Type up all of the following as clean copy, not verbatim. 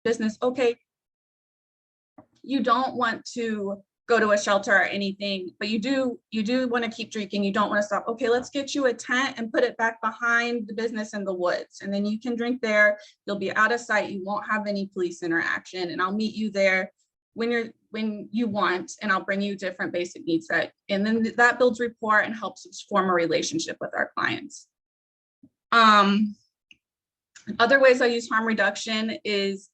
business, okay, you don't want to go to a shelter or anything, but you do want to keep drinking. You don't want to stop. Okay, let's get you a tent and put it back behind the business in the woods. And then you can drink there. You'll be out of sight. You won't have any police interaction. And I'll meet you there when you want, and I'll bring you different basic needs and then that builds rapport and helps us form a relationship with our clients. Other ways I use harm reduction is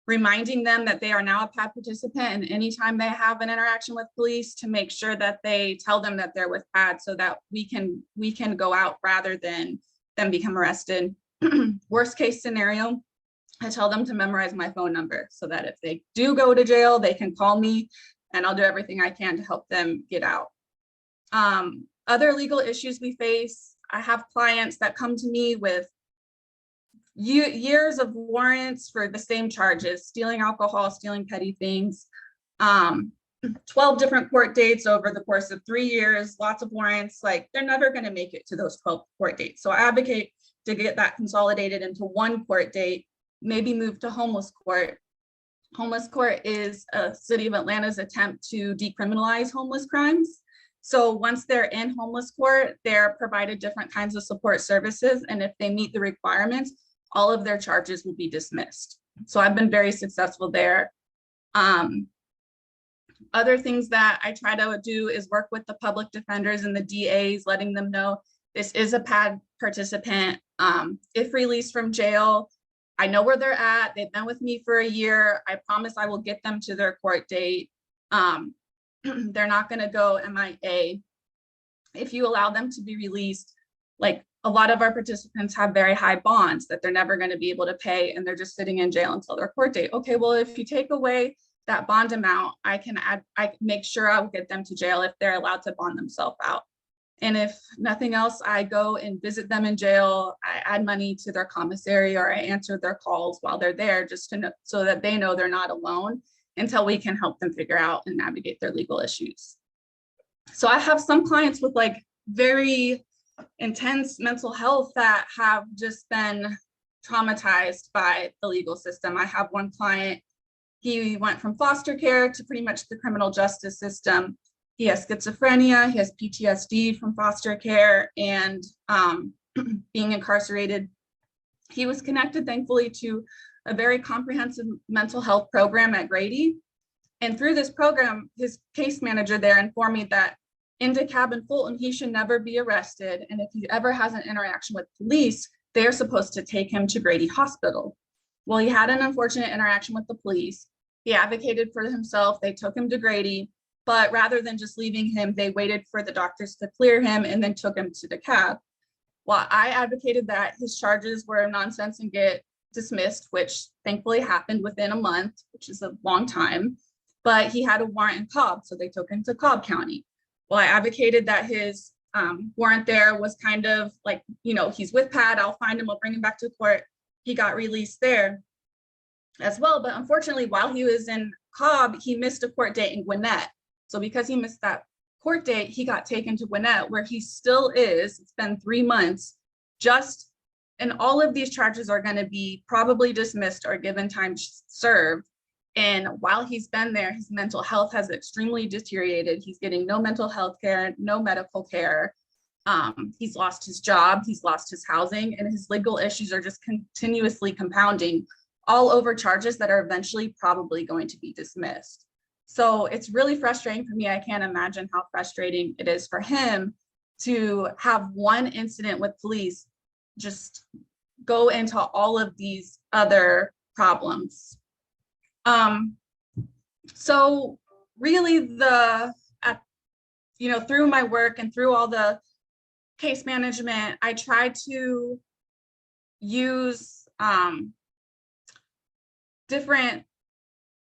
reminding them that they are now a PAD participant, and anytime they have an interaction with police, to make sure that they tell them that they're with PAD so that we can go out rather than them become arrested. Worst case scenario, I tell them to memorize my phone number so that if they do go to jail, they can call me and I'll do everything I can to help them get out. Other legal issues we face, I have clients that come to me with years of warrants for the same charges: stealing alcohol, stealing petty things, 12 different court dates over the course of 3 years, lots of warrants. Like, they're never going to make it to those 12 court dates. So I advocate to get that consolidated into one court date, maybe move to homeless court. Homeless court is a City of Atlanta's attempt to decriminalize homeless crimes. So once they're in homeless court, they're provided different kinds of support services. And if they meet the requirements, all of their charges will be dismissed. So I've been very successful there. Other things that I try to do is work with the public defenders and the DAs, letting them know this is a PAD participant. If released from jail, I know where they're at. They've been with me for a year. I promise I will get them to their court date. They're not going to go MIA. If you allow them to be released, like, a lot of our participants have very high bonds that they're never going to be able to pay, and they're just sitting in jail until their court date. Okay, well, if you take away that bond amount, I make sure I'll get them to jail if they're allowed to bond themselves out. And if nothing else, I go and visit them in jail. I add money to their commissary, or I answer their calls while they're there, just to know, so that they know they're not alone until we can help them figure out and navigate their legal issues. So I have some clients with like very intense mental health that have just been traumatized by the legal system. I have one client, he went from foster care to pretty much the criminal justice system. He has schizophrenia, he has PTSD from foster care and being incarcerated. He was connected, thankfully, to a very comprehensive mental health program at Grady. And through this program, his case manager there informed me that in DeKalb and Fulton, he should never be arrested. And if he ever has an interaction with police, they're supposed to take him to Grady Hospital. Well, he had an unfortunate interaction with the police. He advocated for himself. They took him to Grady, but rather than just leaving him, they waited for the doctors to clear him and then took him to DeKalb. While I advocated that his charges were nonsense and get dismissed, which thankfully happened within a month, which is a long time, but he had a warrant in Cobb, so they took him to Cobb County. Well, I advocated that his warrant there was kind of like, you know, he's with PAD, I'll find him, I'll bring him back to court. He got released there as well. But unfortunately, while he was in Cobb, he missed a court date in Gwinnett. So because he missed that court date, he got taken to Gwinnett, where he still is. It's been 3 months, and all of these charges are going to be probably dismissed or given time served. And while he's been there, his mental health has extremely deteriorated. He's getting no mental health care, no medical care. He's lost his job, he's lost his housing, and his legal issues are just continuously compounding, all over charges that are eventually probably going to be dismissed. So it's really frustrating for me. I can't imagine how frustrating it is for him to have one incident with police just go into all of these other problems. So really through my work and through all the case management, I try to use different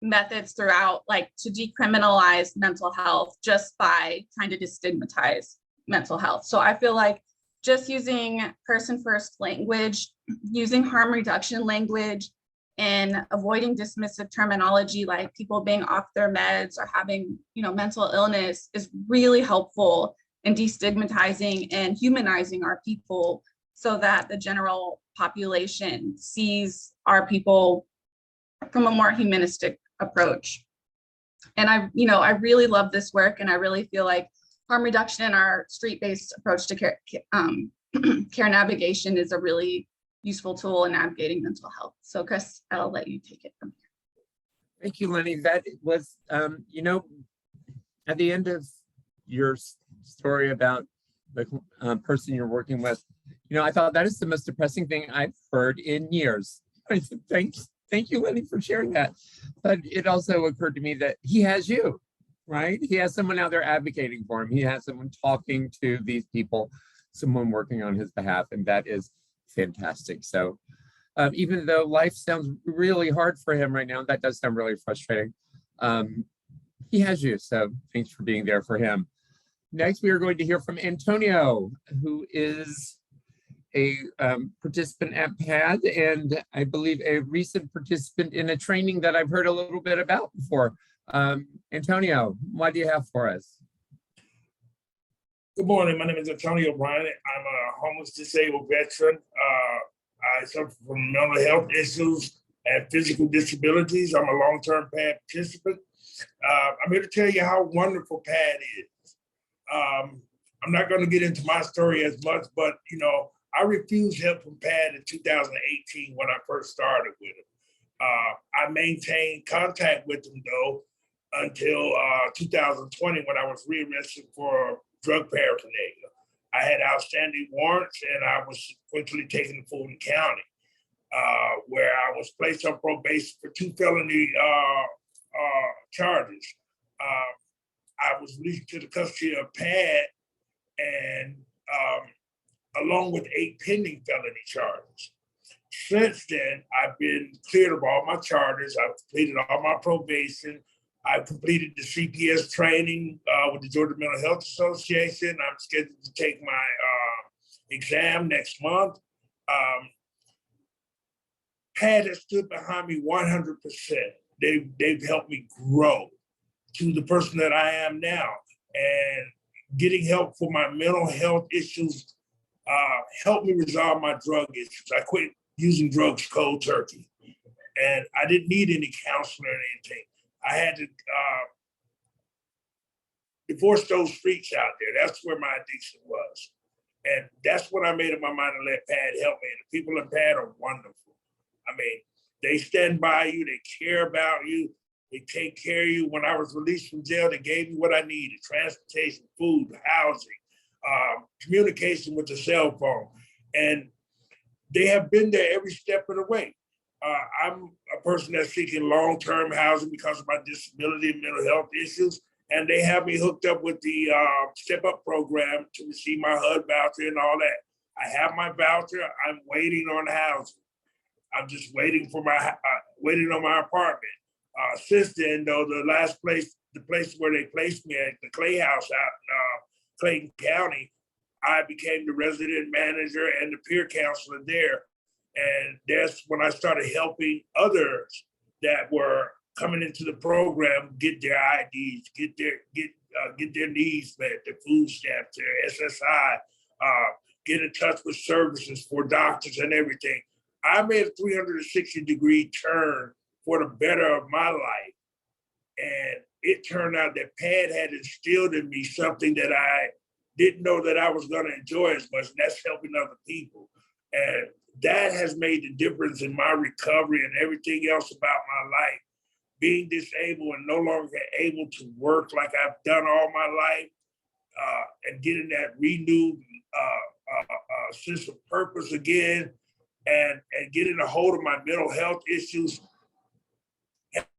methods throughout, like to decriminalize mental health just by trying to destigmatize mental health. So I feel like just using person first language, using harm reduction language, and avoiding dismissive terminology like people being off their meds or having, mental illness is really helpful in destigmatizing and humanizing our people so that the general population sees our people from a more humanistic approach. And I really love this work, and I really feel like harm reduction in our street-based approach to care, care navigation is a really useful tool in navigating mental health. So Chris, I'll let you take it from here. Thank you, Lenny. That was, at the end of your story about the person you're working with, I thought that is the most depressing thing I've heard in years. I said, thank you, Lenny, for sharing that. But it also occurred to me that he has you, right? He has someone out there advocating for him. He has someone talking to these people, someone working on his behalf, and that is fantastic. So even though life sounds really hard for him right now, that does sound really frustrating. He has you, so thanks for being there for him. Next, we are going to hear from Antonio, who is a participant at PAD, and I believe a recent participant in a training that I've heard a little bit about before. Antonio, what do you have for us? Good morning. My name is Antonio Bryant. I'm a homeless disabled veteran. I suffer from mental health issues and physical disabilities. I'm a long-term PAD participant. I'm here to tell you how wonderful PAD is. I'm not going to get into my story as much, but I refused help from PAD in 2018 when I first started with him. I maintained contact with him though until 2020 when I was rearrested for drug paraphernalia. I had outstanding warrants and I was quickly taken to Fulton County, where I was placed on probation for 2 felony charges. I was released to the custody of PAD and along with 8 pending felony charges. Since then, I've been cleared of all my charges. I've completed all my probation. I've completed the CPS training with the Georgia Mental Health Association. I'm scheduled to take my exam next month. PAD has stood behind me 100%. They've helped me grow to the person that I am now. And getting help for my mental health issues helped me resolve my drug issues. I quit using drugs cold turkey. And I didn't need any counseling or anything. I had to divorce those streets out there. That's where my addiction was. And that's what I made up my mind to let PAD help me. And the people in PAD are wonderful. I mean, they stand by you, they care about you, they take care of you. When I was released from jail, they gave me what I needed: transportation, food, housing, communication with the cell phone. And they have been there every step of the way. I'm a person that's seeking long-term housing because of my disability and mental health issues. And they have me hooked up with the Step Up program to receive my HUD voucher and all that. I have my voucher. I'm waiting on housing. I'm just waiting for waiting on my apartment. Since then, though, the place where they placed me at the Clay House out in Clayton County, I became the resident manager and the peer counselor there. And that's when I started helping others that were coming into the program get their IDs, get their needs met, their food stamps, their SSI, get in touch with services for doctors and everything. I made a 360-degree turn for the better of my life. And it turned out that PAD had instilled in me something that I didn't know that I was going to enjoy as much, and that's helping other people. And that has made the difference in my recovery and everything else about my life. Being disabled and no longer able to work like I've done all my life, and getting that renewed sense of purpose again, and getting a hold of my mental health issues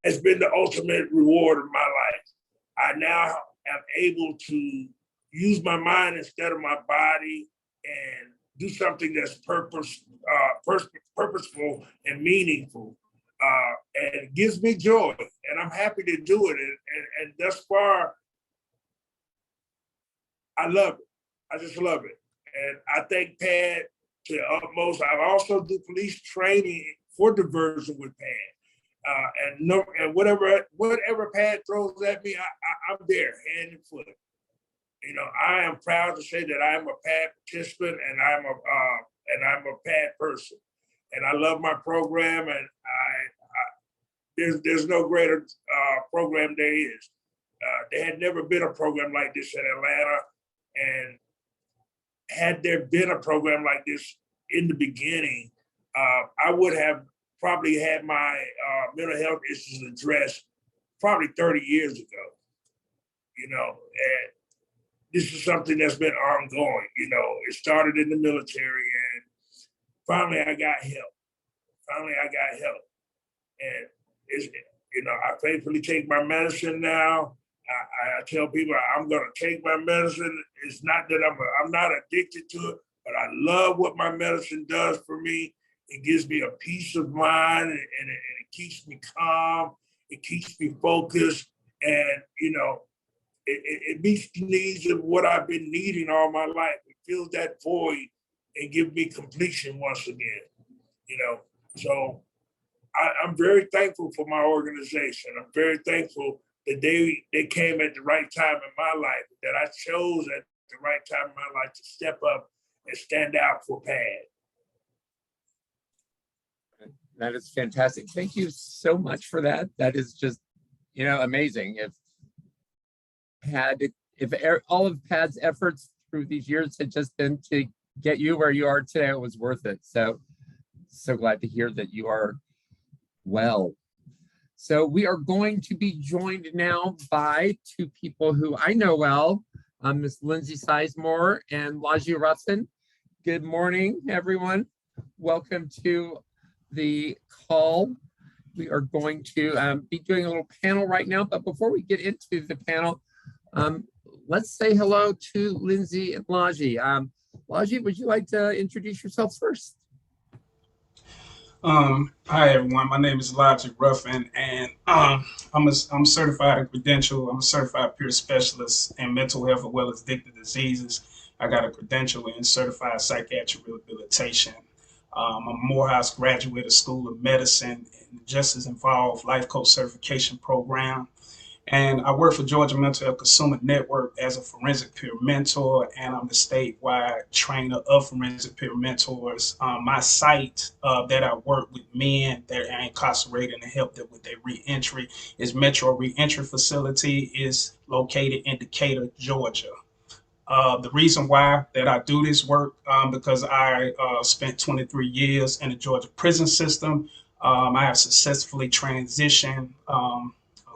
has been the ultimate reward of my life. I now am able to use my mind instead of my body and do something that's purposeful and meaningful. And it gives me joy, and I'm happy to do it. And thus far, I love it. I just love it. And I thank PAD to the utmost. I also do police training for diversion with PAD. And whatever PAD throws at me, I'm there, hand and foot. I am proud to say that I am a PAD participant and I'm a PAD person. And I love my program, and there's no greater program there is. There had never been a program like this in Atlanta, and had there been a program like this in the beginning, I would have probably had my mental health issues addressed probably 30 years ago, you know, and this is something that's been ongoing, you know. It started in the military, and finally I got help. And it's, you know, I faithfully take my medicine now. I tell people I'm going to take my medicine. It's not that I'm not addicted to it, but I love what my medicine does for me. It gives me a peace of mind, and it keeps me calm. It keeps me focused, and you know, it meets the needs of what I've been needing all my life. It fills that void and gives me completion once again. You know, so I'm very thankful for my organization. I'm very thankful that they came at the right time in my life, that I chose at the right time in my life to step up and stand out for PAD. That is fantastic. Thank you so much for that. That is just, you know, amazing. If all of PAD's efforts through these years had just been to get you where you are today, it was worth it. So glad to hear that you are well. So we are going to be joined now by two people who I know well, Ms. Lindsay Sizemore and Laji Ruffin. Good morning, everyone. Welcome to the call. We are going to be doing a little panel right now, but before we get into the panel, let's say hello to Lindsay and Laji. Laji, would you like to introduce yourself first? Hi everyone, my name is Logic Ruffin, and I'm certified and credential. I'm a certified peer specialist in mental health as well as addictive diseases. I got a credential in certified psychiatric rehabilitation. I'm a Morehouse graduate of School of Medicine and Justice Involved Life Coach Certification Program. And I work for Georgia Mental Health Consumer Network as a forensic peer mentor, and I'm the statewide trainer of forensic peer mentors. My site that I work with men that are incarcerated and help them with their reentry is Metro Reentry Facility, is located in Decatur, Georgia. The reason why that I do this work, because I spent 23 years in the Georgia prison system. I have successfully transitioned a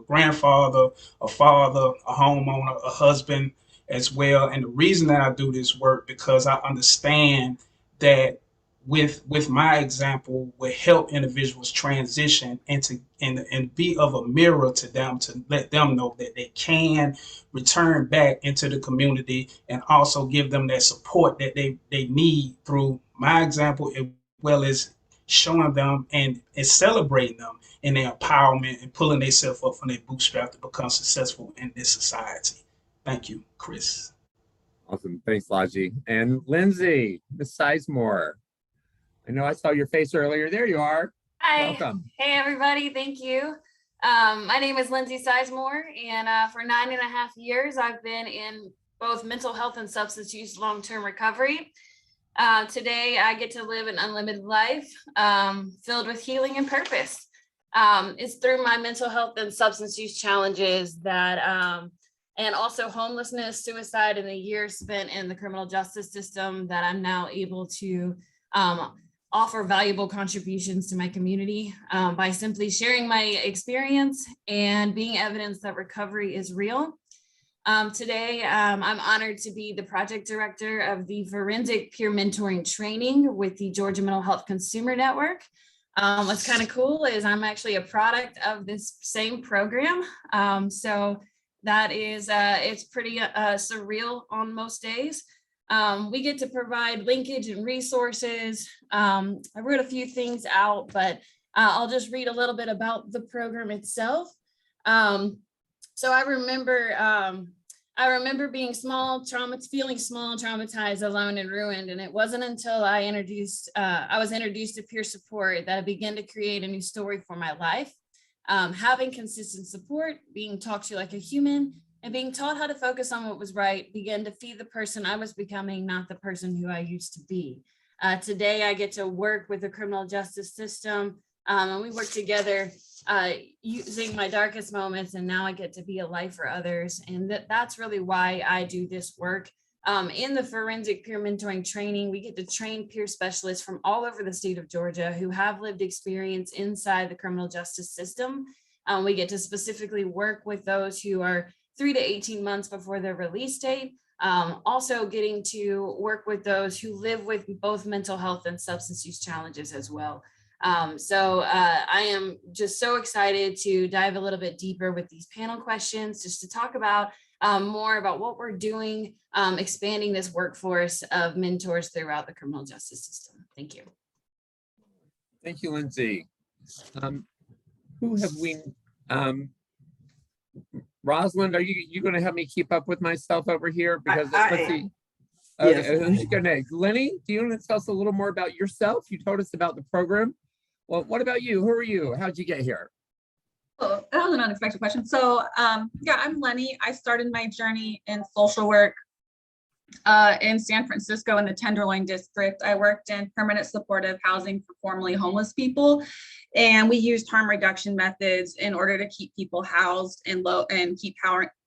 grandfather, a father, a homeowner, a husband as well. And the reason that I do this work, because I understand that with my example will help individuals transition and be of a mirror to them, to let them know that they can return back into the community, and also give them that support that they need through my example, as well as showing them and celebrating them in their empowerment and pulling themselves up from their bootstrap to become successful in this society. Thank you, Chris. Awesome. Thanks, Laji. And Lindsay, Ms. Sizemore. I know I saw your face earlier. There you are. Hi. Welcome. Hey, everybody. Thank you. My name is Lindsay Sizemore, and for 9.5 years, I've been in both mental health and substance use long-term recovery. Today, I get to live an unlimited life filled with healing and purpose. It's through my mental health and substance use challenges that, and also homelessness, suicide, and the years spent in the criminal justice system, that I'm now able to offer valuable contributions to my community by simply sharing my experience and being evidence that recovery is real. Today, I'm honored to be the project director of the Forensic Peer Mentoring Training with the Georgia Mental Health Consumer Network. What's kind of cool is I'm actually a product of this same program. So that is, it's pretty surreal on most days. We get to provide linkage and resources. I wrote a few things out, but I'll just read a little bit about the program itself. So I remember being small, feeling small, traumatized, alone, and ruined. And it wasn't until I was introduced to peer support that I began to create a new story for my life. Having consistent support, being talked to like a human, and being taught how to focus on what was right began to feed the person I was becoming, not the person who I used to be. Today, I get to work with the criminal justice system, and we work together using my darkest moments, and now I get to be a light for others. And that's really why I do this work. In the forensic peer mentoring training, we get to train peer specialists from all over the state of Georgia who have lived experience inside the criminal justice system. We get to specifically work with those who are 3 to 18 months before their release date. Also getting to work with those who live with both mental health and substance use challenges as well. I am just so excited to dive a little bit deeper with these panel questions, just to talk about more about what we're doing, expanding this workforce of mentors throughout the criminal justice system. Thank you. Thank you, Lindsay. Who have we, Rosalind, are you going to help me keep up with myself over here? Because let's see. Okay, Yes. who's going next? Lenny, do you want to tell us a little more about yourself? You told us about the program. Well, what about you? Who are you? How'd you get here? Oh, that was an unexpected question. So yeah, I'm Lenny. I started my journey in social work in San Francisco in the Tenderloin district. I worked in permanent supportive housing for formerly homeless people. And we used harm reduction methods in order to keep people housed and keep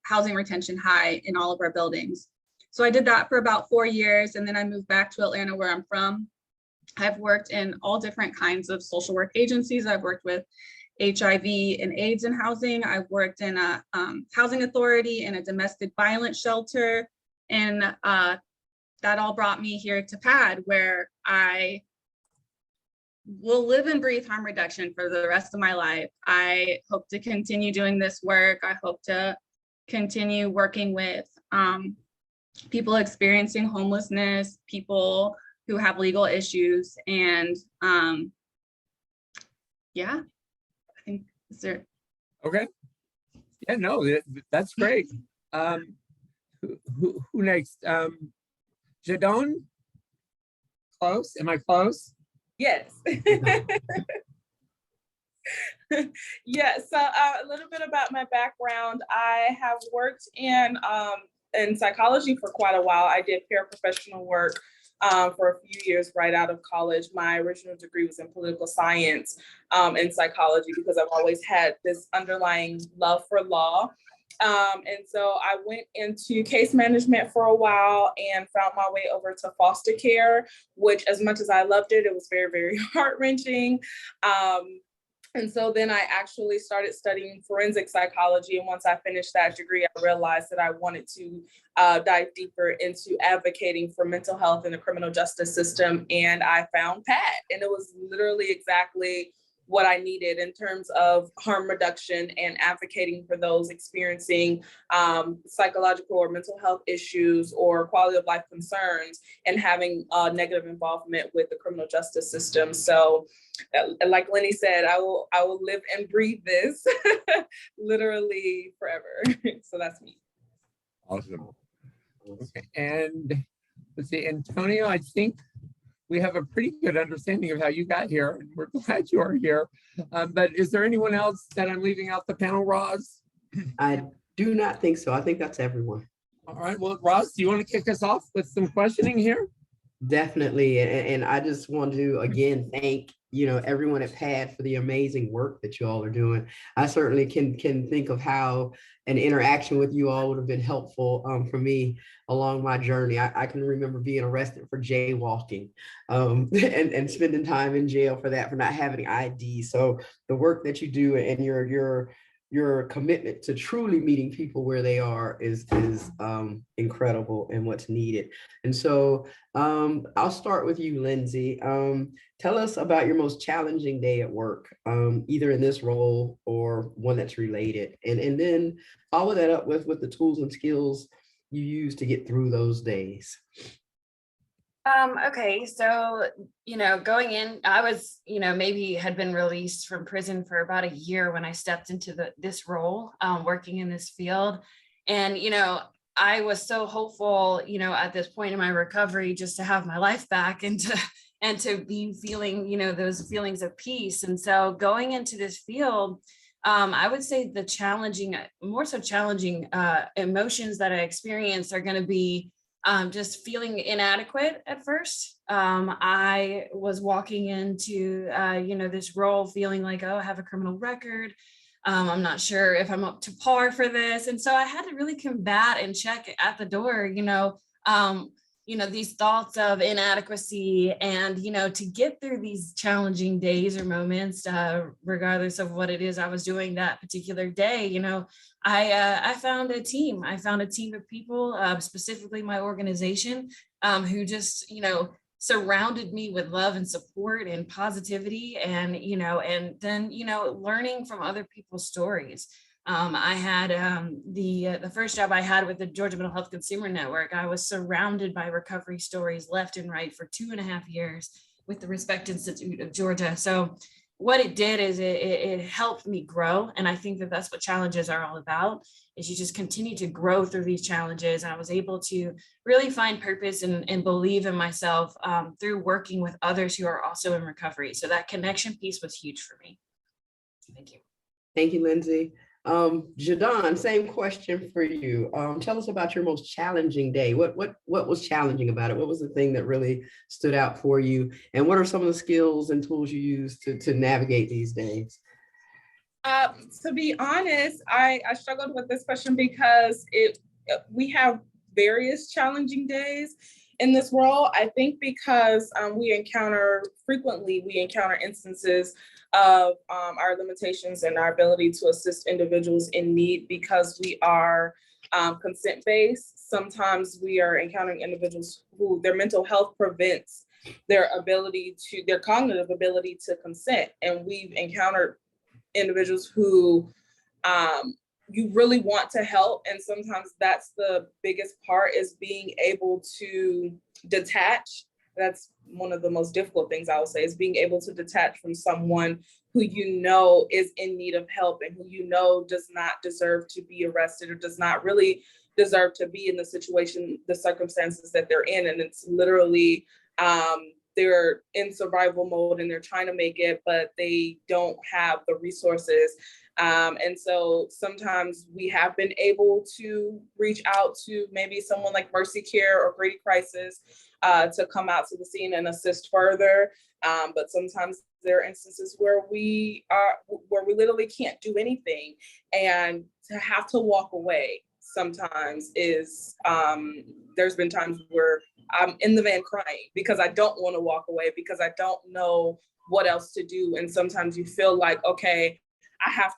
housing retention high in all of our buildings. So I did that for about 4 years, and then I moved back to Atlanta, where I'm from. I've worked in all different kinds of social work agencies. I've worked with HIV and AIDS in housing. I've worked in a housing authority and a domestic violence shelter. And that all brought me here to PAD, where I will live and breathe harm reduction for the rest of my life. I hope to continue doing this work. I hope to continue working with people experiencing homelessness, people who have legal issues, and yeah, I think is there. Okay. Yeah, no, that's great. Who next? Jadon? Close? Am I close? Yes. Yes. So a little bit about my background. I have worked in psychology for quite a while. I did paraprofessional work for a few years right out of college. My original degree was in political science and psychology, because I've always had this underlying love for law. And so I went into case management for a while and found my way over to foster care, which, as much as I loved it, it was very, very heart-wrenching. And so then I actually started studying forensic psychology. And once I finished that degree, I realized that I wanted to dive deeper into advocating for mental health in the criminal justice system. And I found PAD, and it was literally exactly what I needed in terms of harm reduction and advocating for those experiencing psychological or mental health issues or quality of life concerns, and having negative involvement with the criminal justice system. So like Lenny said, I will live and breathe this literally forever. So that's me. Awesome. Okay, and let's see, Antonio, I think we have a pretty good understanding of how you got here, and we're glad you are here. But is there anyone else that I'm leaving out the panel, Roz? I do not think so. I think that's everyone. All right, well, Roz, do you want to kick us off with some questioning here? Definitely. And I just want to, again, thank, everyone at PAD for the amazing work that you all are doing. I certainly can think of how an interaction with you all would have been helpful for me along my journey. I can remember being arrested for jaywalking and spending time in jail for that, for not having ID. So the work that you do and your commitment to truly meeting people where they are is incredible and what's needed. And so I'll start with you, Lindsay. Tell us about your most challenging day at work, either in this role or one that's related. And then follow that up with the tools and skills you use to get through those days. Okay, so, going in, I was, maybe had been released from prison for about a year when I stepped into this role, working in this field. And, I was so hopeful, at this point in my recovery, just to have my life back and to be feeling, those feelings of peace. And so going into this field, I would say the more so challenging emotions that I experienced are going to be just feeling inadequate at first. I was walking into, this role feeling like, oh, I have a criminal record. I'm not sure if I'm up to par for this. And so I had to really combat and check at the door, these thoughts of inadequacy and, to get through these challenging days or moments, regardless of what it is I was doing that particular day, I found a team. I found a team of people, specifically my organization, who just, surrounded me with love and support and positivity and then, learning from other people's stories. I had the first job I had with the Georgia Mental Health Consumer Network. I was surrounded by recovery stories left and right for 2.5 years with the Respect Institute of Georgia. So what it did is it helped me grow. And I think that that's what challenges are all about, is you just continue to grow through these challenges. I was able to really find purpose and believe in myself through working with others who are also in recovery. So that connection piece was huge for me. Thank you. Thank you, Lindsay. Jadon, same question for you. Tell us about your most challenging day. What was challenging about it? What was the thing that really stood out for you? And what are some of the skills and tools you use to navigate these days? To be honest, I struggled with this question because we have various challenging days in this role. I think because we encounter instances of our limitations and our ability to assist individuals in need because we are consent-based. Sometimes we are encountering individuals who their mental health prevents their cognitive ability to consent. And we've encountered individuals who you really want to help. And sometimes that's the biggest part, is being able to detach. That's one of the most difficult things I would say, is being able to detach from someone who is in need of help and who does not deserve to be arrested or does not really deserve to be in the circumstances that they're in. And it's literally, they're in survival mode and they're trying to make it, but they don't have the resources. And so sometimes we have been able to reach out to maybe someone like Mercy Care or Grady Crisis to come out to the scene and assist further. But sometimes there are instances where we literally can't do anything, and to have to walk away sometimes is, there's been times where I'm in the van crying because I don't want to walk away because I don't know what else to do. And sometimes you feel like, okay, I have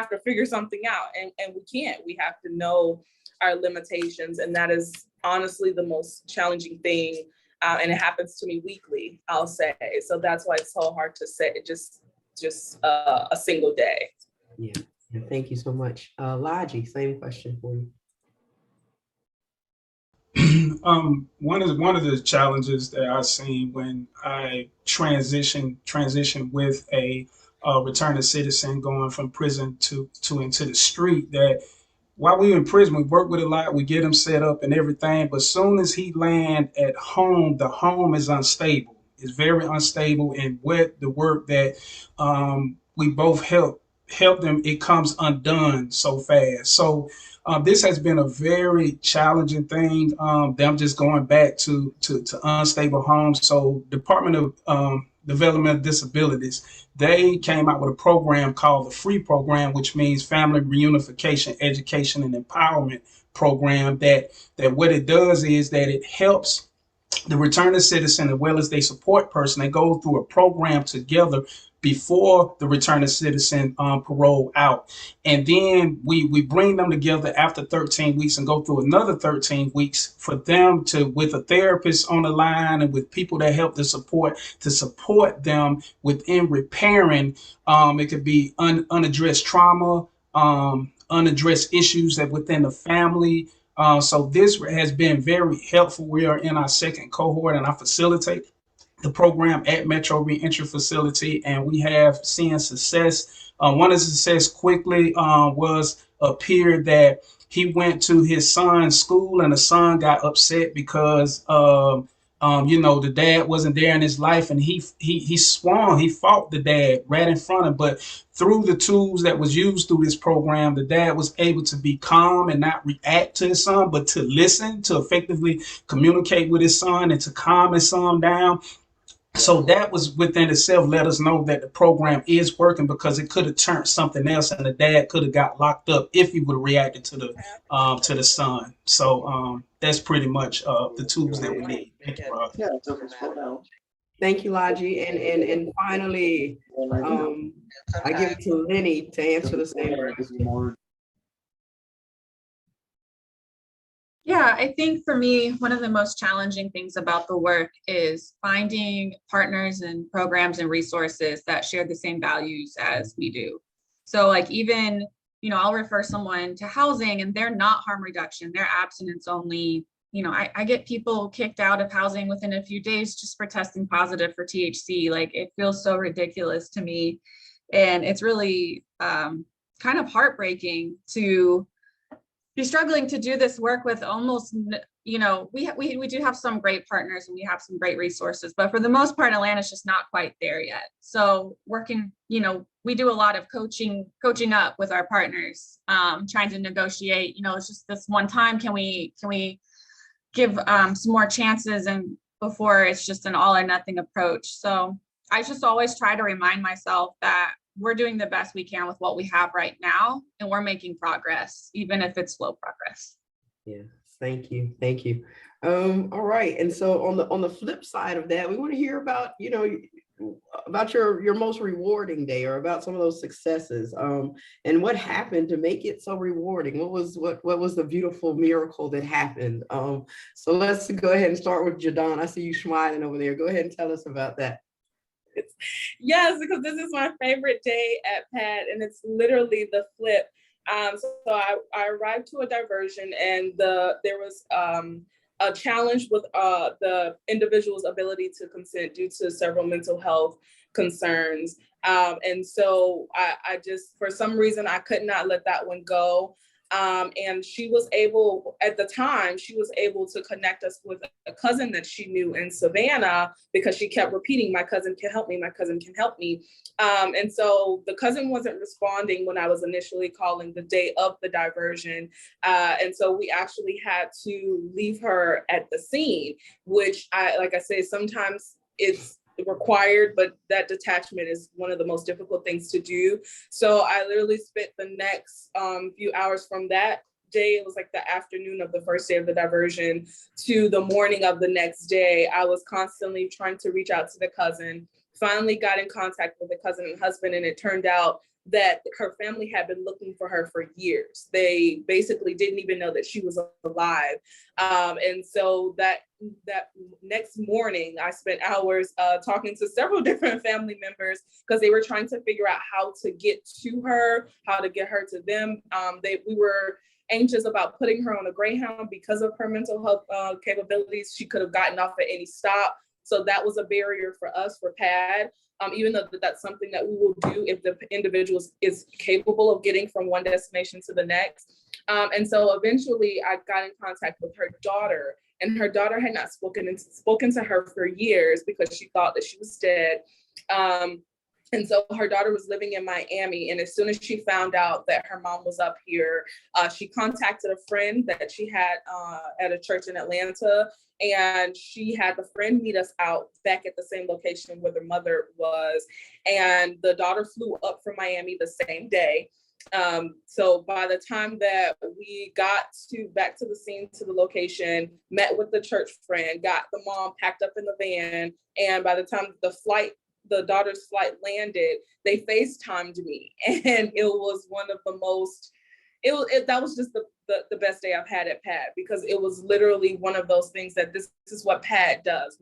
to figure something out, and we can't. We have to know our limitations, and that is honestly the most challenging thing. And it happens to me weekly, I'll say. So that's why it's so hard to say just a single day. Yeah, thank you so much. Laji, same question for you. One of the challenges that I've seen when I transition with a returning citizen going from prison to into the street, that while we in prison, we work with a lot, we get him set up and everything, but soon as he land at home, the home is unstable. It's very unstable, and with the work that we both help them, it comes undone so fast. So this has been a very challenging thing. I'm just going back to unstable homes. So Department of Development of Disabilities, they came out with a program called the FREE program, which means Family Reunification, Education, and Empowerment program. That what it does is that it helps the returning citizen as well as they support person. They go through a program together before the returning citizen parole out. And then we bring them together after 13 weeks and go through another 13 weeks for them to, with a therapist on the line and with people that help to support them within repairing. It could be unaddressed trauma, unaddressed issues that within the family. So this has been very helpful. We are in our second cohort, and I facilitate the program at Metro Reentry Facility, and we have seen success. One of the success quickly was a peer that he went to his son's school, and the son got upset because The dad wasn't there in his life, and he fought the dad right in front of him. But through the tools that was used through this program, the dad was able to be calm and not react to his son, but to listen, to effectively communicate with his son and to calm his son down. So that was within itself let us know that the program is working, because it could have turned something else, and the dad could have got locked up if he would have reacted to the son. So that's pretty much the tools that we need. Thank you, Rod. Thank you, Laji. And finally, I give it to Lenny to answer the same question. Yeah, I think for me, one of the most challenging things about the work is finding partners and programs and resources that share the same values as we do. So like even, I'll refer someone to housing and they're not harm reduction, they're abstinence only. I get people kicked out of housing within a few days just for testing positive for THC. Like it feels so ridiculous to me. And it's really kind of heartbreaking to be struggling to do this work with almost, we do have some great partners and we have some great resources, but for the most part, Atlanta's just not quite there yet. So working, we do a lot of coaching up with our partners, trying to negotiate, it's just this one time, can we give some more chances, and before it's just an all or nothing approach. So I just always try to remind myself that we're doing the best we can with what we have right now, and we're making progress, even if it's slow progress. Yeah, thank you. All right, and so on the flip side of that, we want to hear about about your most rewarding day, or about some of those successes, and what happened to make it so rewarding. What was the beautiful miracle that happened? So let's go ahead and start with Jadon. I see you smiling over there. Go ahead and tell us about that. Yes, because this is my favorite day at PAD, and it's literally the flip. So I arrived to a diversion, and there was a challenge with the individual's ability to consent due to several mental health concerns. And so I just, for some reason, I could not let that one go. And she was able, at the time, to connect us with a cousin that she knew in Savannah, because she kept repeating, my cousin can help me, my cousin can help me. And so the cousin wasn't responding when I was initially calling the day of the diversion. And so we actually had to leave her at the scene, which like I say, sometimes it's required, but that detachment is one of the most difficult things to do. So I literally spent the next few hours from that day, it was like the afternoon of the first day of the diversion to the morning of the next day, I was constantly trying to reach out to the cousin. Finally got in contact with the cousin and husband, and it turned out that her family had been looking for her for years. They basically didn't even know that she was alive. And so that next morning, I spent hours talking to several different family members, because they were trying to figure out how to get to her, how to get her to them. We were anxious about putting her on a Greyhound because of her mental health capabilities. She could have gotten off at any stop. So that was a barrier for us, for PAD. Even though that's something that we will do if the individual is capable of getting from one destination to the next. And so eventually I got in contact with her daughter, and her daughter had not spoken to her for years because she thought that she was dead. And so her daughter was living in Miami. And as soon as she found out that her mom was up here, she contacted a friend that she had at a church in Atlanta. And she had the friend meet us out back at the same location where the mother was. And the daughter flew up from Miami the same day. So by the time that we got back to the scene, to the location, met with the church friend, got the mom packed up in the van. And by the time the daughter's flight landed, they FaceTimed me. And it was one of the most, that was just the best day I've had at PAD, because it was literally one of those things that this is what PAD does.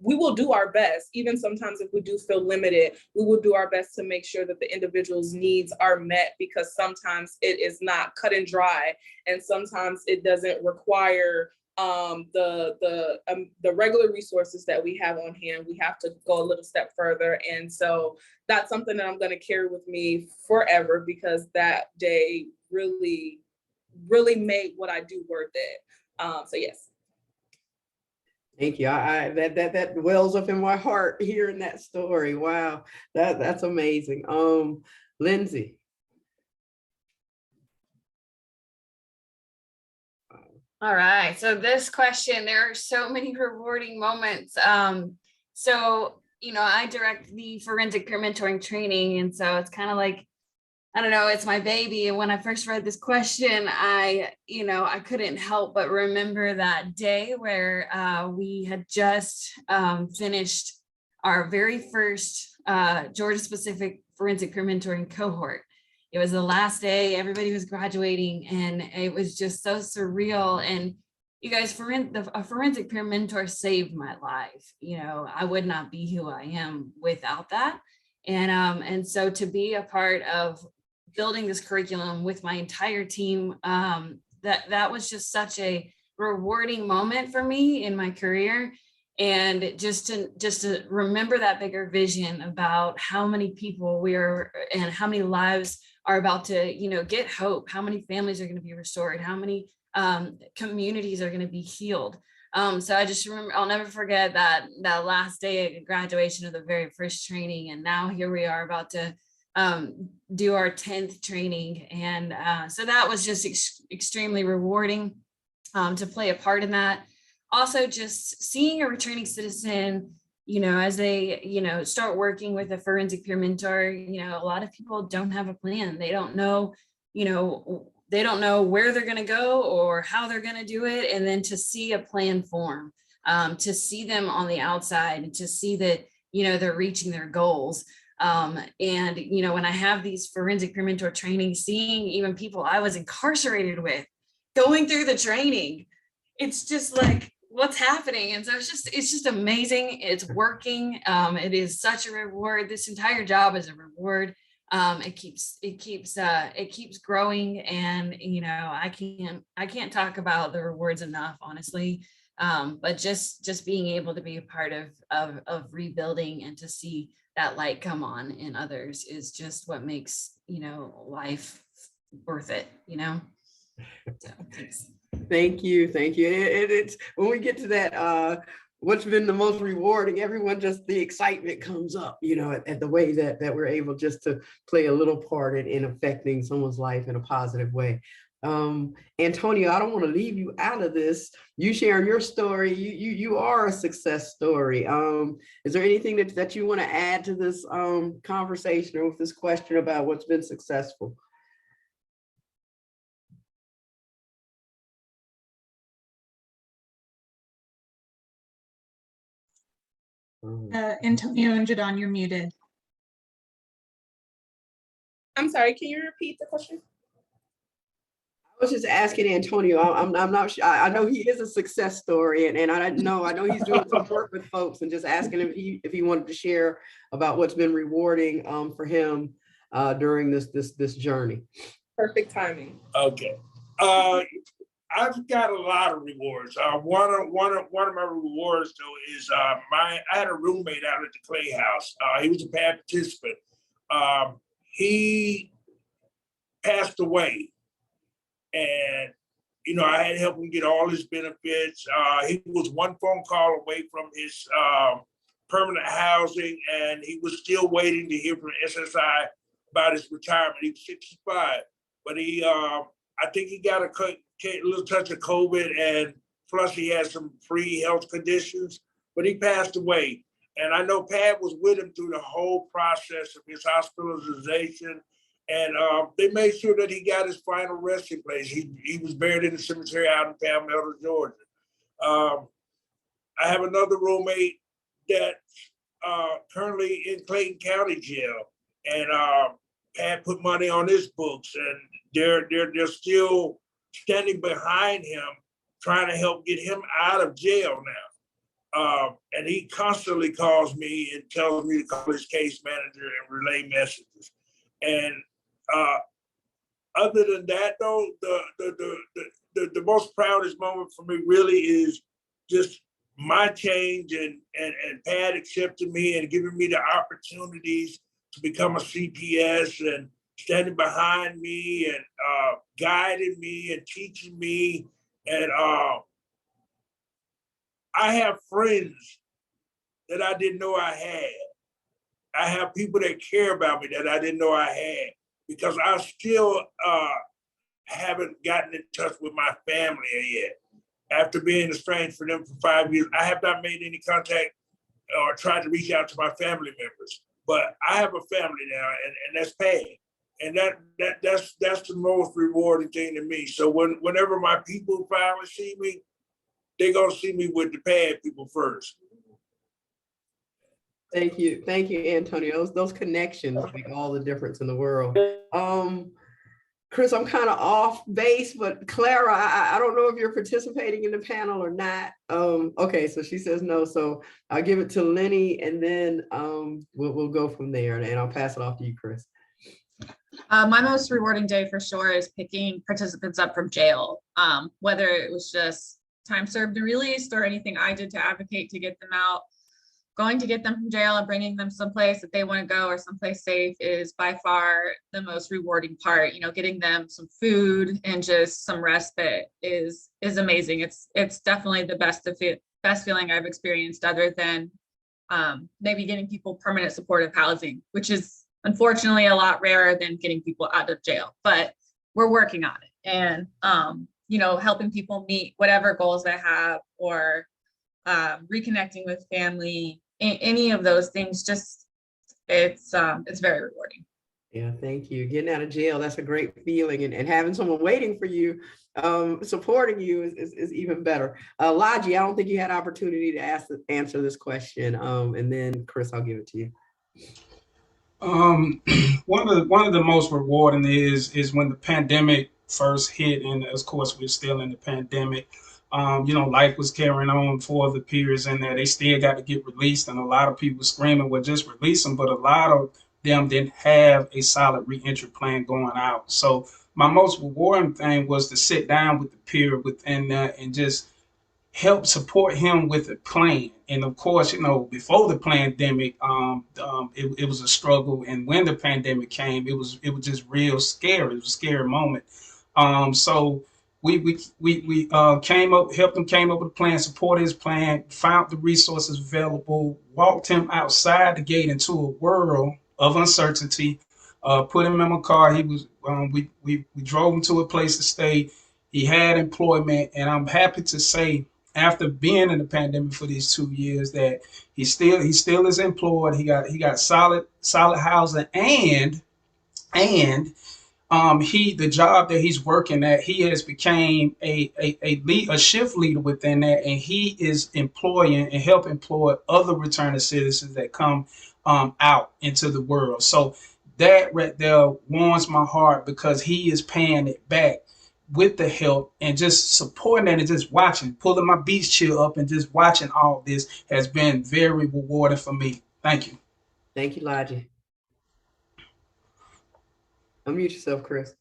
We will do our best, even sometimes if we do feel limited, we will do our best to make sure that the individual's needs are met, because sometimes it is not cut and dry, and sometimes it doesn't require the regular resources that we have on hand. We have to go a little step further. And so that's something that I'm going to carry with me forever, because that day really, really made what I do worth it. So yes. Thank you. That wells up in my heart hearing that story. Wow, that's amazing. Lindsay. All right. So this question, there are so many rewarding moments. So, I direct the forensic peer mentoring training. And so it's kind of like, I don't know, it's my baby. And when I first read this question, I couldn't help but remember that day where we had just finished our very first Georgia specific forensic peer mentoring cohort. It was the last day, everybody was graduating, and it was just so surreal. And you guys, a forensic peer mentor saved my life. I would not be who I am without that. And so to be a part of building this curriculum with my entire team, that was just such a rewarding moment for me in my career. And just to remember that bigger vision about how many people we are and how many lives are about to, get hope, how many families are going to be restored, how many communities are going to be healed. So I just remember, I'll never forget that last day of graduation of the very first training. And now here we are about to do our 10th training. And so that was just extremely rewarding to play a part in that. Also, just seeing a returning citizen, as they, start working with a forensic peer mentor, a lot of people don't have a plan. They don't know, they don't know where they're going to go or how they're going to do it. And then to see a plan form, to see them on the outside and to see that, they're reaching their goals. And, when I have these forensic peer mentor trainings, seeing even people I was incarcerated with going through the training, it's just like, what's happening? And so it's just amazing. It's working. It is such a reward. This entire job is a reward. It keeps growing. And, I can't talk about the rewards enough, honestly. But just being able to be a part of rebuilding and to see that light come on in others is just what makes, life worth it, So thanks. Thank you. It's when we get to that, what's been the most rewarding, everyone, just the excitement comes up, at the way that we're able just to play a little part in affecting someone's life in a positive way. Antonio, I don't want to leave you out of this. You sharing your story, you are a success story. Is there anything that you want to add to this conversation or with this question about what's been successful? Antonio and Jadon, you're muted. I'm sorry, can you repeat the question? I was just asking Antonio. I'm not sure. I know he is a success story, and I know he's doing some work with folks, and just asking him if he wanted to share about what's been rewarding for him during this journey. Perfect timing. Okay. I've got a lot of rewards. One of my rewards though is I had a roommate out at the Clay House. He was a PAD participant. He passed away, and I had to help him get all his benefits. He was one phone call away from his permanent housing, and he was still waiting to hear from SSI about his retirement. He was 65, but I think he got a little touch of COVID, and plus he had some pre-health conditions, but he passed away. And I know Pat was with him through the whole process of his hospitalization, and they made sure that he got his final resting place. He was buried in the cemetery out in Palmetto, Georgia. I have another roommate that's currently in Clayton County Jail, and Pat put money on his books, and they're still standing behind him, trying to help get him out of jail now. And he constantly calls me and tells me to call his case manager and relay messages. And other than that, though, the most proudest moment for me really is just my change and Pat accepting me and giving me the opportunities to become a CPS and standing behind me and guiding me and teaching me. And I have friends that I didn't know I had. I have people that care about me that I didn't know I had, because I still haven't gotten in touch with my family yet. After being estranged from them for 5 years, I have not made any contact or tried to reach out to my family members. But I have a family now, and that's paid. And that's the most rewarding thing to me. So whenever my people finally see me, they're gonna see me with the pad people first. Thank you, Antonio. Those connections make all the difference in the world. Chris, I'm kind of off base, but Clara, I don't know if you're participating in the panel or not. Okay, so she says no, so I'll give it to Lenny, and then we'll go from there, and I'll pass it off to you, Chris. My most rewarding day for sure is picking participants up from jail, whether it was just time served and released or anything I did to advocate to get them out. Going to get them from jail and bringing them someplace that they want to go or someplace safe is by far the most rewarding part. You know, getting them some food and just some respite is amazing. It's definitely the best feeling I've experienced, other than maybe getting people permanent supportive housing, which is unfortunately a lot rarer than getting people out of jail, but we're working on it. And you know, helping people meet whatever goals they have, or reconnecting with family, any of those things, just it's very rewarding. Yeah, thank you. Getting out of jail, that's a great feeling, and having someone waiting for you, supporting you is even better. Laji, I don't think you had opportunity to answer this question, and then Chris, I'll give it to you. One of the most rewarding is when the pandemic first hit, and of course we're still in the pandemic. You know, life was carrying on for the peers in there. They still got to get released, and a lot of people screaming, well, just release them. But a lot of them didn't have a solid reentry plan going out. So my most rewarding thing was to sit down with the peer within that and just help support him with a plan. And of course, you know, before the pandemic, it was a struggle. And when the pandemic came, it was just real scary. It was a scary moment. So we helped him came up with a plan, supported his plan, found the resources available, walked him outside the gate into a world of uncertainty, put him in my car. He was we drove him to a place to stay. He had employment, and I'm happy to say, after being in the pandemic for these 2 years, that he still is employed. He got solid housing, and the job that he's working at, he has became a shift leader within that, and he is employing and help employ other returning citizens that come out into the world. So that right there warms my heart, because he is paying it back with the help and just supporting that, and just watching, pulling my beach chill up and just watching all this has been very rewarding for me. Thank you. Thank you, Laji. Unmute yourself, Chris.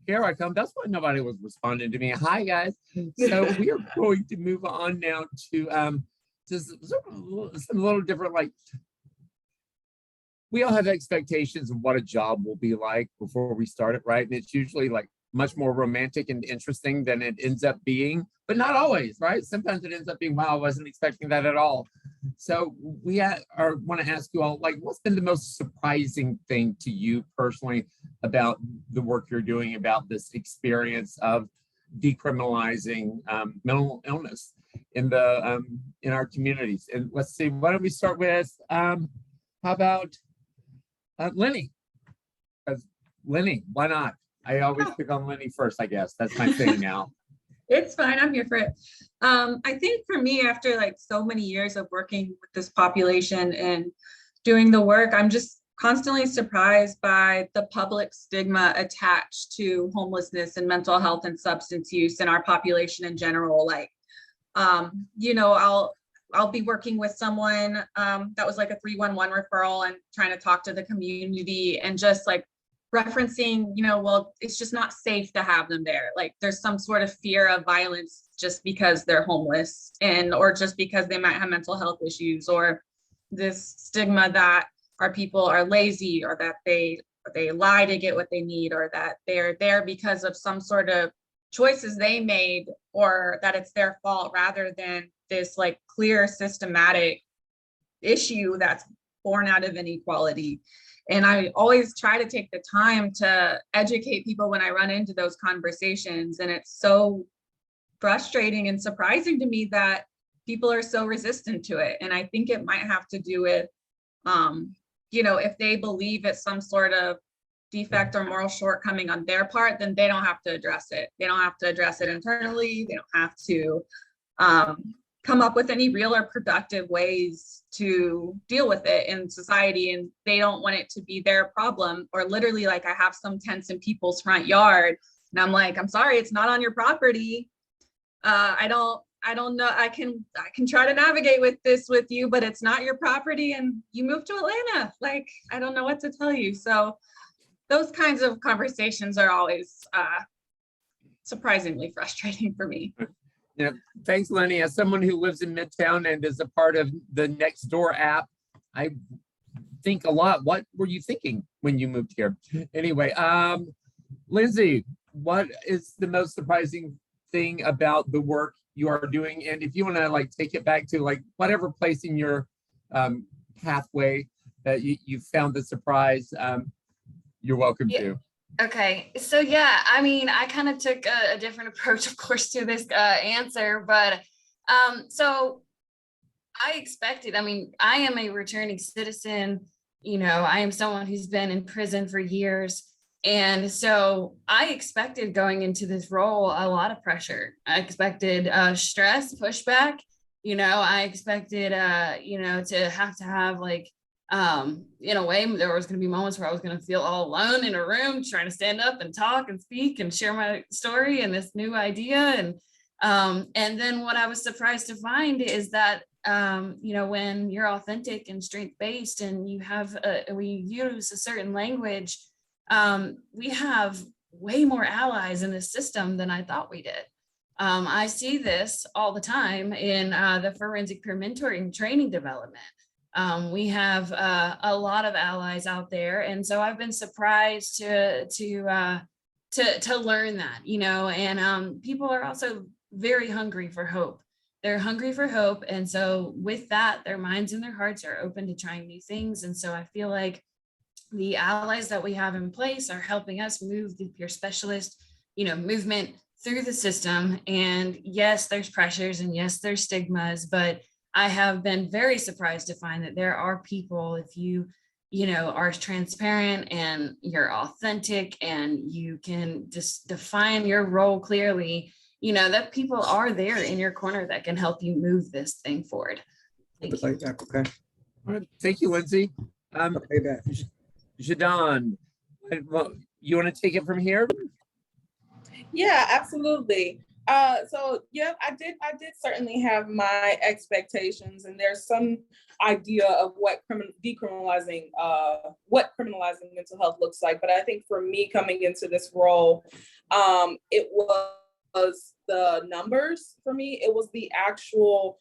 Here I come. That's why nobody was responding to me. Hi, guys. So we are going to move on now to just some little different, like, we all have expectations of what a job will be like before we start it, right? And it's usually like much more romantic and interesting than it ends up being, but not always, right? Sometimes it ends up being, wow, I wasn't expecting that at all. So we want to ask you all, like, what's been the most surprising thing to you personally about the work you're doing, about this experience of decriminalizing mental illness in our communities? And let's see, why don't we start with, how about Lenny? Because Lenny, why not? I always pick on Lenny first, I guess. That's my thing now. It's fine, I'm here for it. I think for me, after like so many years of working with this population and doing the work, I'm just constantly surprised by the public stigma attached to homelessness and mental health and substance use in our population in general. Like, you know, I'll be working with someone that was like a 311 referral and trying to talk to the community and just like referencing, you know, well, it's just not safe to have them there. Like there's some sort of fear of violence just because they're homeless, or just because they might have mental health issues, or this stigma that our people are lazy, or that they they lie to get what they need, or that they're there because of some sort of choices they made, or that it's their fault, rather than this like clear systematic issue that's born out of inequality. And I always try to take the time to educate people when I run into those conversations. And it's so frustrating and surprising to me that people are so resistant to it. And I think it might have to do with, if they believe it's some sort of defect or moral shortcoming on their part, then they don't have to address it. They don't have to address it internally. They don't have to come up with any real or productive ways to deal with it in society. And they don't want it to be their problem. Or literally, like, I have some tents in people's front yard, and I'm like, I'm sorry, it's not on your property. I don't know. I can try to navigate with this with you, but it's not your property, and you moved to Atlanta. Like, I don't know what to tell you. So those kinds of conversations are always surprisingly frustrating for me. Yeah, thanks, Lenny. As someone who lives in Midtown and is a part of the Nextdoor app, I think a lot. What were you thinking when you moved here? Anyway, Lindsay, what is the most surprising thing about the work you are doing? And if you want to like take it back to like whatever place in your pathway that you found the surprise, you're welcome to. Okay, so yeah, I mean, I kind of took a different approach, of course, to this answer, but so I expected, I mean, I am a returning citizen, I am someone who's been in prison for years. And so I expected going into this role a lot of pressure. I expected stress, pushback, I expected, to have like, in a way, there was going to be moments where I was going to feel all alone in a room trying to stand up and talk and speak and share my story and this new idea. And then what I was surprised to find is that, when you're authentic and strength-based and we use a certain language, we have way more allies in this system than I thought we did. I see this all the time in the forensic peer mentoring training development. We have a lot of allies out there, and so I've been surprised to learn that, and people are also very hungry for hope. They're hungry for hope, and so with that, their minds and their hearts are open to trying new things. And so I feel like the allies that we have in place are helping us move the peer specialist, movement through the system. And yes, there's pressures, and yes, there's stigmas, but I have been very surprised to find that there are people, if you are transparent and you're authentic and you can just define your role clearly, that people are there in your corner that can help you move this thing forward. Thank you. Okay. All right. Thank you, Lindsay. Jadon, well, you want to take it from here? Yeah, absolutely. So yeah, I did certainly have my expectations, and there's some idea of what criminalizing mental health looks like. But I think for me coming into this role, it was the numbers for me. It was the actual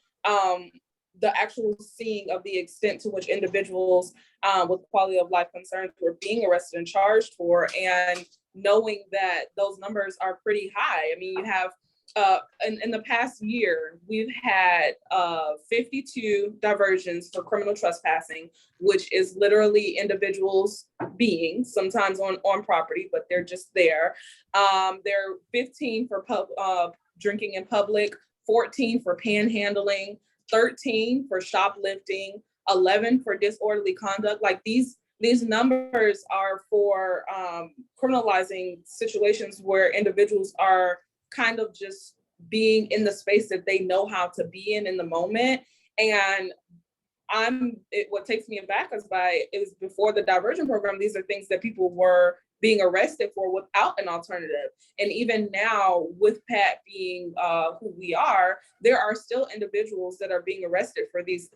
seeing of the extent to which individuals with quality of life concerns were being arrested and charged for, and knowing that those numbers are pretty high. I mean, you have in the past year, we've had 52 diversions for criminal trespassing, which is literally individuals being sometimes on property, but they're just there. There are 15 for drinking in public, 14 for panhandling, 13 for shoplifting, 11 for disorderly conduct. Like these numbers are for criminalizing situations where individuals are kind of just being in the space that they know how to be in the moment. And what takes me aback is before the diversion program, these are things that people were being arrested for without an alternative. And even now, with Pat being who we are, there are still individuals that are being arrested for these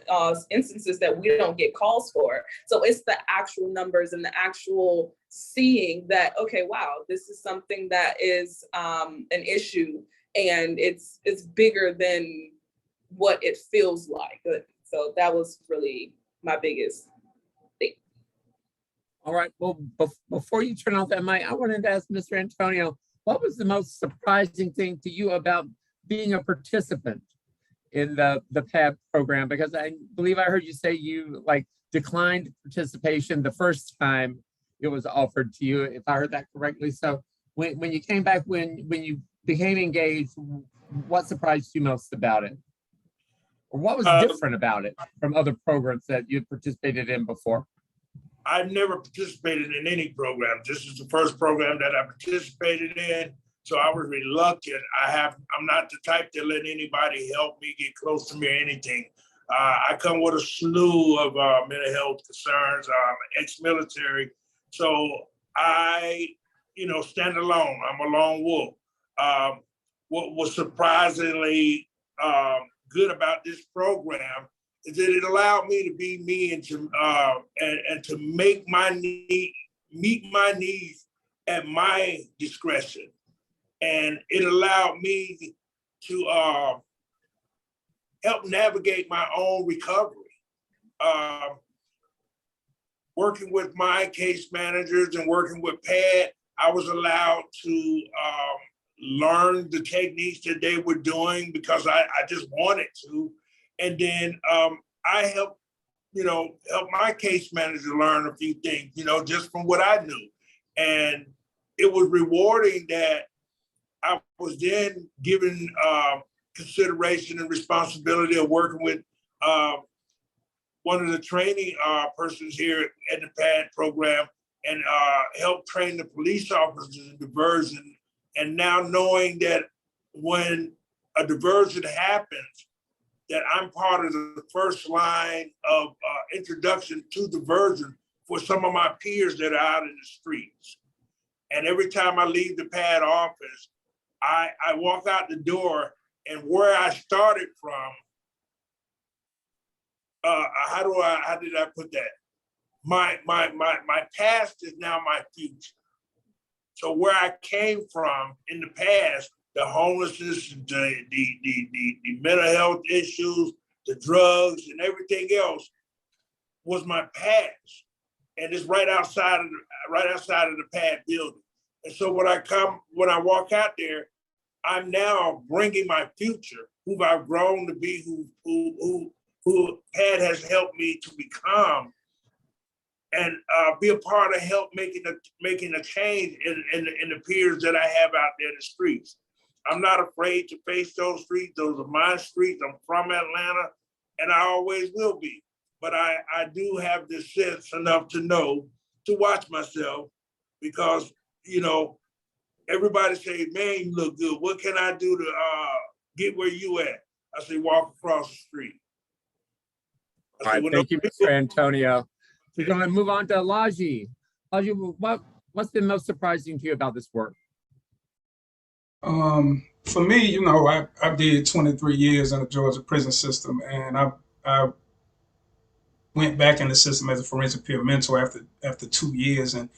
instances that we don't get calls for. So it's the actual numbers and the actual seeing that, okay, wow, this is something that is an issue, and it's bigger than what it feels like. So that was really my biggest thing. All right. Well, before you turn off that mic, I wanted to ask Mr. Antonio, what was the most surprising thing to you about being a participant in the PAD program? Because I believe I heard you say you declined participation the first time it was offered to you, if I heard that correctly. So when you came back, when you became engaged, what surprised you most about it? Or what was different about it from other programs that you participated in before? I've never participated in any program. This is the first program that I participated in. So I was reluctant. I'm not the type to let anybody help me get close to me or anything. I come with a slew of mental health concerns, ex-military. So I, stand alone. I'm a lone wolf. What was surprisingly good about this program is that it allowed me to be me and to make meet my needs at my discretion. And it allowed me to help navigate my own recovery. Working with my case managers and working with PAD, I was allowed to learn the techniques that they were doing because I just wanted to. And then I helped, help my case manager learn a few things, just from what I knew. And it was rewarding that I was then given consideration and responsibility of working with one of the training persons here at the PAD program and help train the police officers in diversion. And now knowing that when a diversion happens, that I'm part of the first line of introduction to diversion for some of my peers that are out in the streets. And every time I leave the PAD office, I walk out the door, and where I started from, how did I put that? My past is now my future. So where I came from in the past, the homelessness, the mental health issues, the drugs, and everything else was my past, and it's right outside of the PAD building. And so when I walk out there, I'm now bringing my future, who I've grown to be, who PAD has helped me to become, and be a part of help making a change in the peers that I have out there in the streets. I'm not afraid to face those streets. Those are my streets. I'm from Atlanta, and I always will be. But I do have the sense enough to know to watch myself, because everybody say, "Man, you look good. What can I do to get where you at?" I say, "Walk across the street." All right, thank you, Mr. Antonio. We're going to move on to Laji. Laji, what's been most surprising to you about this work? For me, I did 23 years in the Georgia prison system, and I went back in the system as a forensic peer mentor after 2 years. And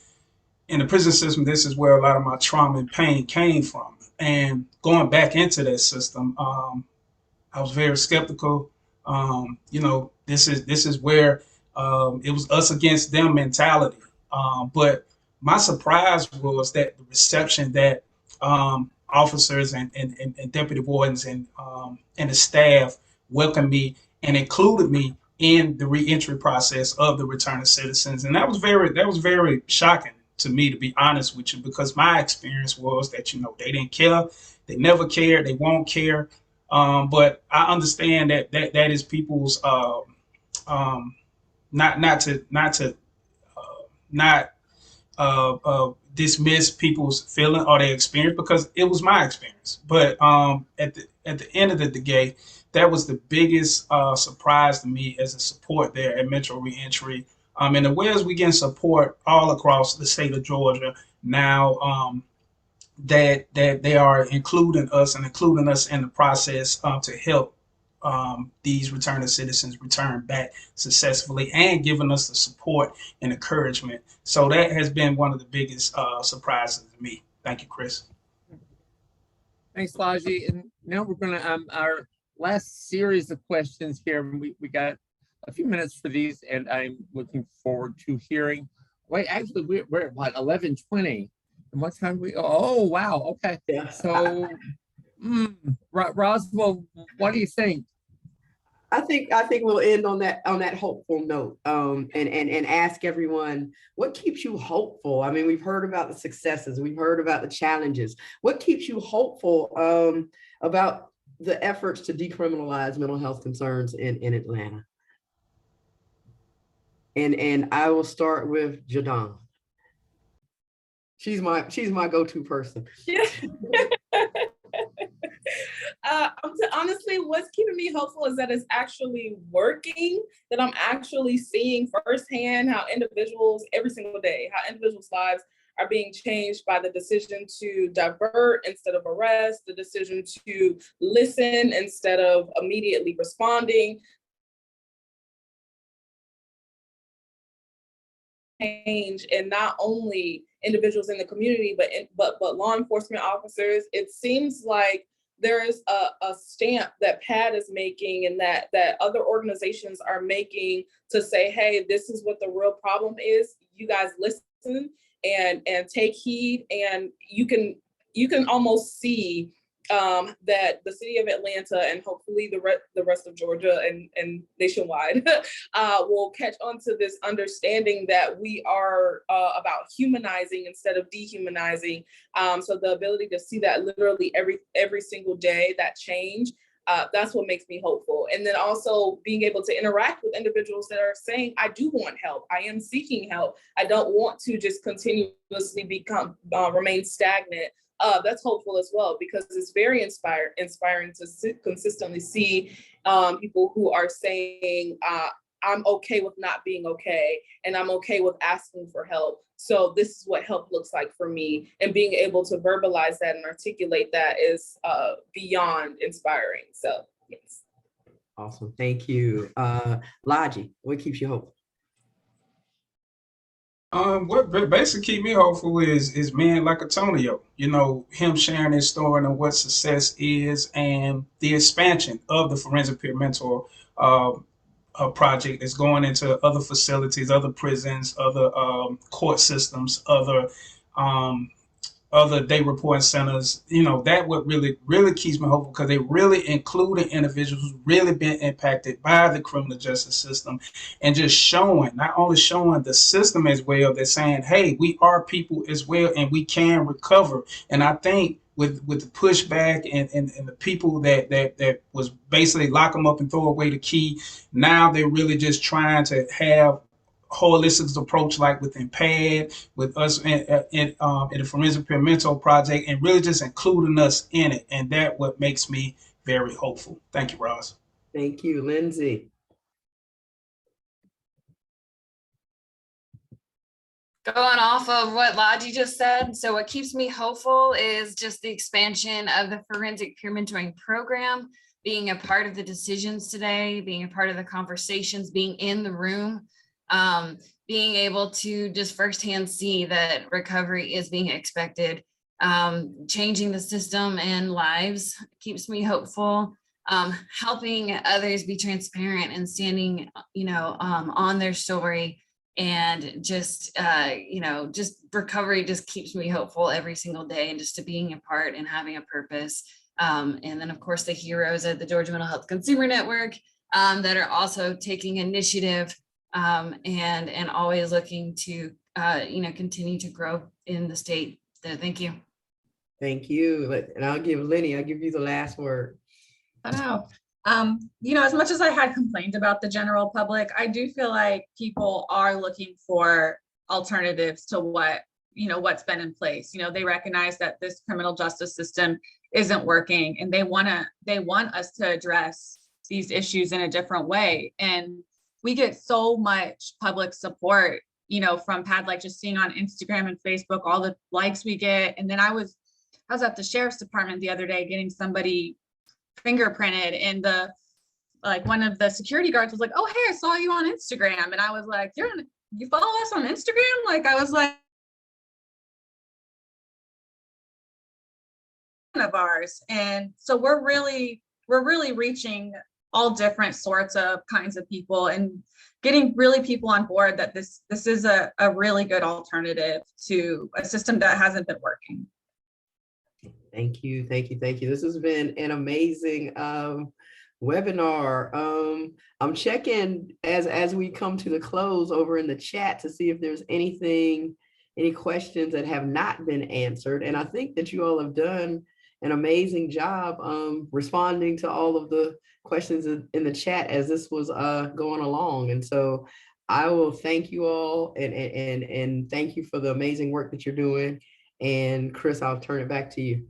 in the prison system, this is where a lot of my trauma and pain came from. And going back into that system, I was very skeptical. This is where it was us against them mentality. But my surprise was that the reception that officers and deputy wardens and the staff welcomed me and included me in the reentry process of the returning citizens. And that was very shocking to me, to be honest with you, because my experience was that, they didn't care. They never cared. They won't care. But I understand that is people's not dismiss people's feeling or their experience, because it was my experience. But at the end of the day, that was the biggest surprise to me as a support there at Metro Reentry. And the ways we get support all across the state of Georgia now, that they are including us in the process to help these returning citizens return back successfully, and giving us the support and encouragement. So that has been one of the biggest surprises to me. Thank you, Chris. Thanks, Laji. And now we're going to our last series of questions here. We got a few minutes for these, and I'm looking forward to hearing Wait, actually, we're at what, 11:20? And what time oh, wow. Okay. Yeah. So, Roswell, what do you think? I think we'll end on that hopeful note, and ask everyone, what keeps you hopeful? I mean, we've heard about the successes, we've heard about the challenges. What keeps you hopeful about the efforts to decriminalize mental health concerns in Atlanta? And I will start with Jadon. She's my go-to person. Honestly, what's keeping me hopeful is that it's actually working, that I'm actually seeing firsthand how individuals every single day, how individuals' lives are being changed by the decision to divert instead of arrest, the decision to listen instead of immediately responding. Change in not only individuals in the community, but law enforcement officers. It seems like there is a stamp that PAD is making and that other organizations are making to say, hey, this is what the real problem is. You guys listen and take heed, and you can almost see that the city of Atlanta and hopefully the rest of Georgia and nationwide will catch on to this understanding that we are about humanizing instead of dehumanizing. So the ability to see that literally every single day, that change, that's what makes me hopeful. And then also being able to interact with individuals that are saying, I do want help. I am seeking help. I don't want to just continuously remain stagnant. That's hopeful as well, because it's very inspiring to consistently see people who are saying, I'm okay with not being okay, and I'm okay with asking for help. So this is what help looks like for me. And being able to verbalize that and articulate that is beyond inspiring. So yes. Awesome, thank you. Logi, what keeps you hopeful? What basically keep me hopeful is men like Antonio. You know, him sharing his story and what success is, and the expansion of the forensic peer mentor project is going into other facilities, other prisons, other court systems, um, other day reporting centers. You know, that what really keeps me hopeful, because they really including individuals who've really been impacted by the criminal justice system, and just showing, not only showing the system as well, they're saying, hey, we are people as well and we can recover. And I think with the pushback and the people that was basically lock them up and throw away the key, now they're really just trying to have holistic approach, like within PAD, with us in the Forensic Peer Mentor Project, and really just including us in it. And that what makes me very hopeful. Thank you, Ross. Thank you, Lindsay. Going off of what Logi just said, so what keeps me hopeful is just the expansion of the forensic peer mentoring program, being a part of the decisions today, being a part of the conversations, being in the room, being able to just firsthand see that recovery is being expected, changing the system and lives keeps me hopeful. Helping others be transparent and standing, on their story. And just, just recovery just keeps me hopeful every single day, and just to being a part and having a purpose. And then, of course, the heroes at the Georgia Mental Health Consumer Network that are also taking initiative and always looking to, continue to grow in the state. So thank you. Thank you. And I'll give you the last word. I know. As much as I had complained about the general public, I do feel like people are looking for alternatives to what's been in place. They recognize that this criminal justice system isn't working, and they want us to address these issues in a different way. And we get so much public support, from PAD, like just seeing on Instagram and Facebook, all the likes we get. And then I was at the sheriff's department the other day getting somebody fingerprinted, and one of the security guards was like, oh, hey, I saw you on Instagram. And I was like, you follow us on Instagram? Like, I was like, of ours. And so we're really reaching all different sorts of kinds of people, and getting really people on board that this is a really good alternative to a system that hasn't been working. Thank you, thank you, thank you. This has been an amazing webinar. I'm checking as we come to the close over in the chat to see if there's any questions that have not been answered. And I think that you all have done an amazing job responding to all of the questions in the chat as this was going along. And so I will thank you all and thank you for the amazing work that you're doing. And Chris, I'll turn it back to you.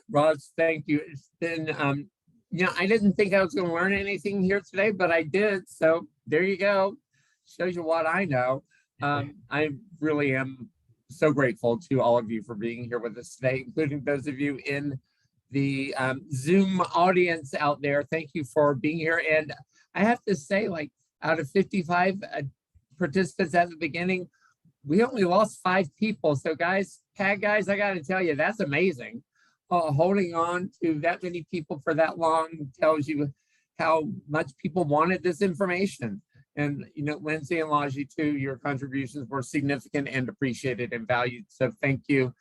Roz, thank you. It's been, you know, I didn't think I was going to learn anything here today, but I did. So there you go. Shows you what I know. I really am so grateful to all of you for being here with us today, including those of you in the Zoom audience out there. Thank you for being here. And I have to say, like, out of 55 participants at the beginning, we only lost 5 people. So guys, PAD guys, I got to tell you, that's amazing. Holding on to that many people for that long tells you how much people wanted this information. And, you know, Lindsay and Laji too, your contributions were significant and appreciated and valued. So thank you.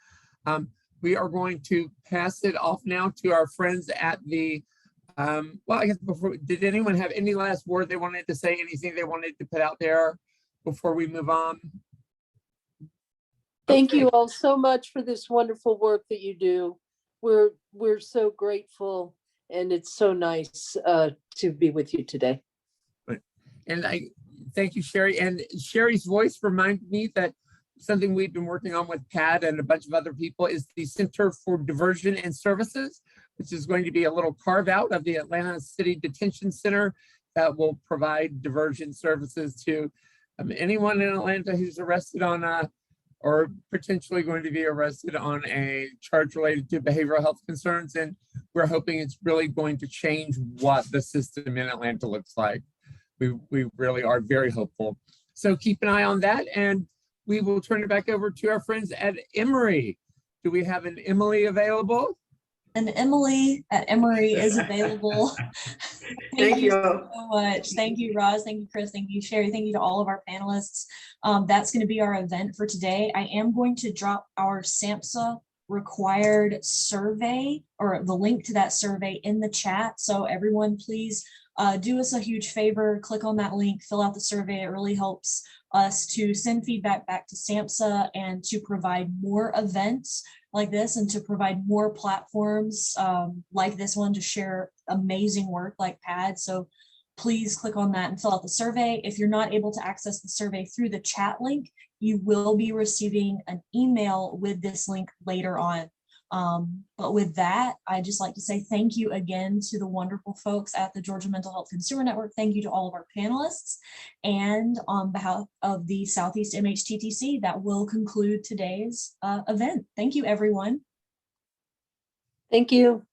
We are going to pass it off now to our friends at the, well, I guess before, did anyone have any last word they wanted to say, anything they wanted to put out there before we move on? Thank you all so much for this wonderful work that you do. We're so grateful, and it's so nice to be with you today. And I thank you, Sherry. And Sherry's voice reminded me that something we've been working on with PAD and a bunch of other people is the Center for Diversion and Services, which is going to be a little carve out of the Atlanta City Detention Center that will provide diversion services to anyone in Atlanta who's arrested on or potentially going to be arrested on a charge related to behavioral health concerns. And we're hoping it's really going to change what the system in Atlanta looks like. We really are very hopeful. So keep an eye on that, and we will turn it back over to our friends at Emory. Do we have an Emily available? And Emily at Emory is available. Thank you so much. Thank you, Roz. Thank you, Chris. Thank you, Sherry. Thank you to all of our panelists. That's going to be our event for today. I am going to drop our SAMHSA required survey, or the link to that survey, in the chat. So everyone, please do us a huge favor, click on that link, fill out the survey. It really helps us to send feedback back to SAMHSA and to provide more events like this and to provide more platforms like this one to share amazing work like PAD. So please click on that and fill out the survey. If you're not able to access the survey through the chat link, you will be receiving an email with this link later on. But with that, I'd just like to say thank you again to the wonderful folks at the Georgia Mental Health Consumer Network. Thank you to all of our panelists. And on behalf of the Southeast MHTTC, that will conclude today's event. Thank you, everyone. Thank you.